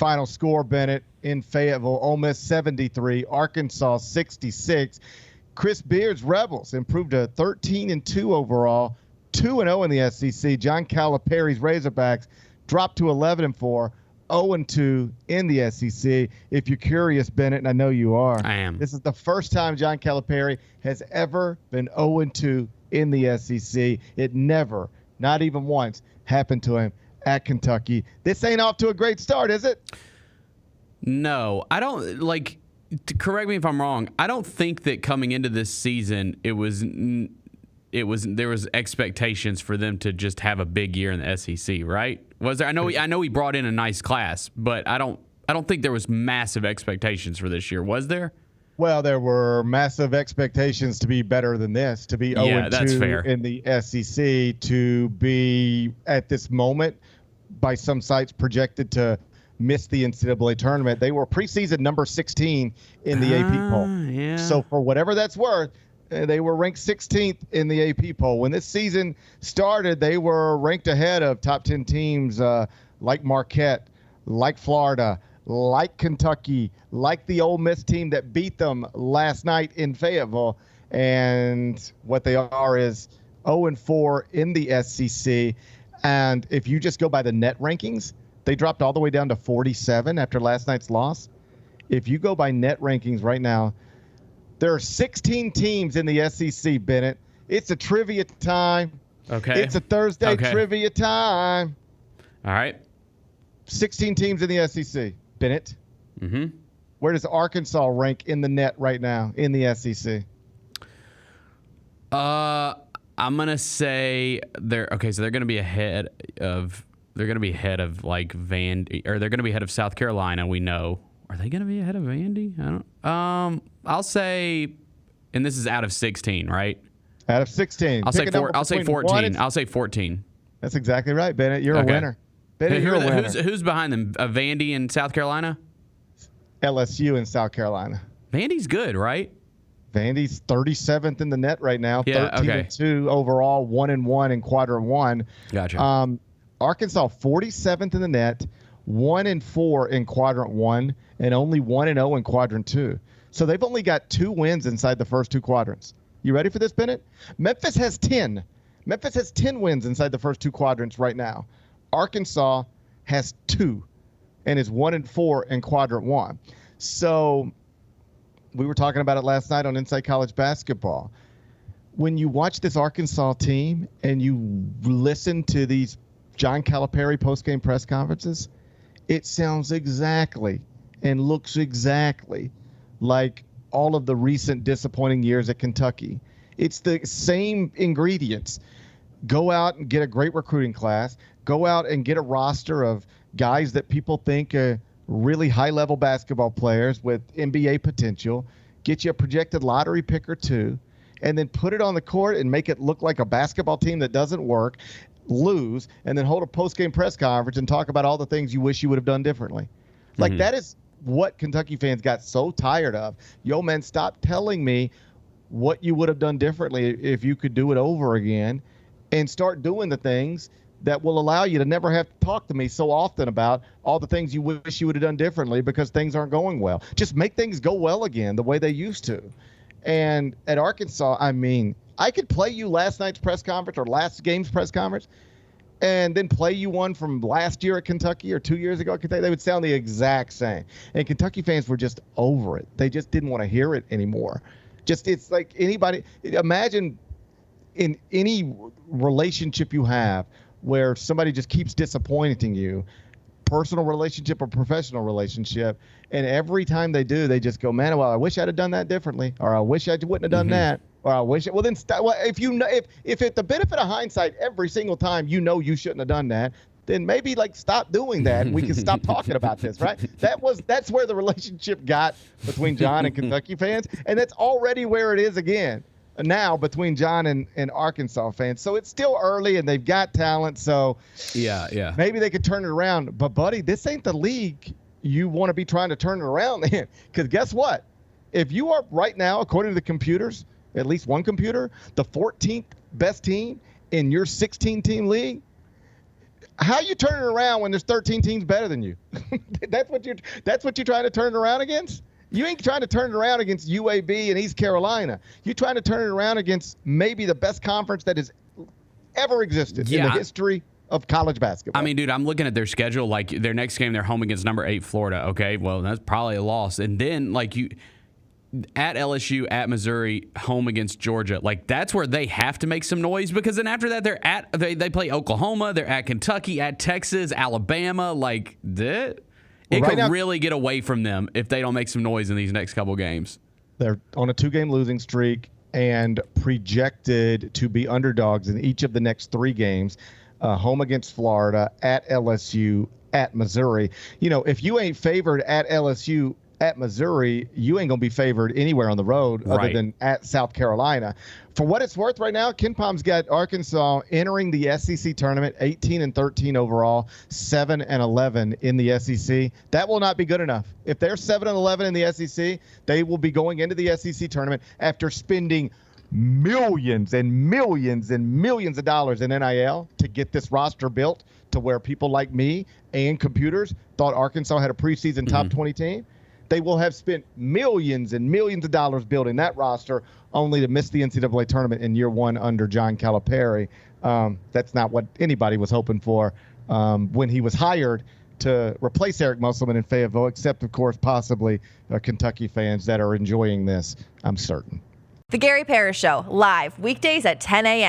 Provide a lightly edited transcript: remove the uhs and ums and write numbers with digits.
Final score, Bennett, in Fayetteville, Ole Miss 73, Arkansas 66. Chris Beard's Rebels improved to 13-2 overall, 2-0 in the SEC. John Calipari's Razorbacks dropped to 11-4, 0-2 in the SEC. If you're curious, Bennett, and I know you are, I am. This is the first time John Calipari has ever been 0-2 in the SEC. It never, not even once, happened to him at Kentucky. This ain't off to a great start, is it? No, I don't like. Correct me if I'm wrong. I don't think that coming into this season there was expectations for them to just have a big year in the SEC, right? Was there? I know he brought in a nice class, but I don't think there was massive expectations for this year. Was there? Well, there were massive expectations to be better than this, to be 0-2 in the SEC, to be at this moment by some sites projected to miss the NCAA tournament. They were preseason number 16 in the AP poll. Yeah. So for whatever that's worth, they were ranked 16th in the AP poll. When this season started, they were ranked ahead of top 10 teams like Marquette, like Florida, like Kentucky, like the Ole Miss team that beat them last night in Fayetteville. And what they are is 0-4 in the SEC. And if you just go by the net rankings, they dropped all the way down to 47 after last night's loss. If you go by net rankings right now, there are 16 teams in the SEC, Bennett. It's a trivia time. Okay. It's a Thursday trivia time. All right. 16 teams in the SEC, Bennett. Mm-hmm. Where does Arkansas rank in the net right now in the SEC? I'm gonna say they're gonna be ahead of like Vandy, or they're gonna be ahead of South Carolina. We know. Are they gonna be ahead of Vandy? I don't. I'll say, and this is out of 16, right? Out of 16. I'll say 14. I'll say 14. That's exactly right, Bennett. You're a winner. Bennett, you're a winner. Who's behind them? Vandy and South Carolina? LSU and South Carolina. Vandy's good, right? Vandy's 37th in the net right now. Yeah, 13-2 overall, 1-1 in quadrant one. Gotcha. Arkansas 47th in the net, 1-4 in quadrant one, and only 1-0 in quadrant two. So they've only got 2 wins inside the first 2 quadrants. You ready for this, Bennett? Memphis has 10. Memphis has 10 wins inside the first 2 quadrants right now. Arkansas has 2 and is 1-4 in quadrant one. So we were talking about it last night on Inside College Basketball. When you watch this Arkansas team and you listen to these John Calipari postgame press conferences, it sounds exactly and looks exactly like all of the recent disappointing years at Kentucky. It's the same ingredients. Go out and get a great recruiting class. Go out and get a roster of guys that people think are really high-level basketball players with NBA potential. Get you a projected lottery pick or 2, and then put it on the court and make it look like a basketball team that doesn't work, lose, and then hold a post-game press conference and talk about all the things you wish you would have done differently. Like, that is what Kentucky fans got so tired of. Yo, man, stop telling me what you would have done differently if you could do it over again, and start doing the things that will allow you to never have to talk to me so often about all the things you wish you would have done differently because things aren't going well. Just make things go well again the way they used to. And at Arkansas, I mean, I could play you last night's press conference or last game's press conference and then play you one from last year at Kentucky or 2 years ago at Kentucky. They would sound the exact same. And Kentucky fans were just over it. They just didn't want to hear it anymore. It's like anybody – imagine in any relationship you have where somebody just keeps disappointing you, personal relationship or professional relationship, and every time they do, they just go, man, well, I wish I'd have done that differently, or I wish I wouldn't have done that, or I wish – well, then if at the benefit of hindsight every single time you know you shouldn't have done that, then maybe stop doing that and we can stop talking about this, right? That's where the relationship got between John and Kentucky fans, and that's already where it is again now between John and Arkansas fans. So it's still early and they've got talent, so yeah, maybe they could turn it around. But buddy, this ain't the league you want to be trying to turn it around in, because guess what? If you are right now, according to the computers, at least one computer, the 14th best team in your 16-team league, How you turn it around when there's 13 teams better than you? That's what you're trying to turn it around against? You ain't trying to turn it around against UAB and East Carolina. You're trying to turn it around against maybe the best conference that has ever existed in the history of college basketball. I mean, dude, I'm looking at their schedule. Like, their next game, they're home against number 8 Florida. Okay, well, that's probably a loss. And then, like, you at LSU, at Missouri, home against Georgia. Like, that's where they have to make some noise, because then after that, they play Oklahoma, they're at Kentucky, at Texas, Alabama. Like, it could really get away from them if they don't make some noise in these next couple games. They're on a 2-game losing streak and projected to be underdogs in each of the next 3 games. Home against Florida, at LSU, at Missouri. You know, if you ain't favored at LSU, at Missouri, you ain't going to be favored anywhere on the road other than at South Carolina. For what it's worth right now, Ken Palm's got Arkansas entering the SEC tournament, 18-13 overall, 7-11 in the SEC. That will not be good enough. If they're 7-11 in the SEC, they will be going into the SEC tournament after spending millions and millions and millions of dollars in NIL to get this roster built to where people like me and computers thought Arkansas had a preseason top 20 team. They will have spent millions and millions of dollars building that roster only to miss the NCAA tournament in year 1 under John Calipari. That's not what anybody was hoping for when he was hired to replace Eric Musselman in Fayetteville, except, of course, possibly Kentucky fans that are enjoying this, I'm certain. The Gary Parrish Show, live weekdays at 10 a.m.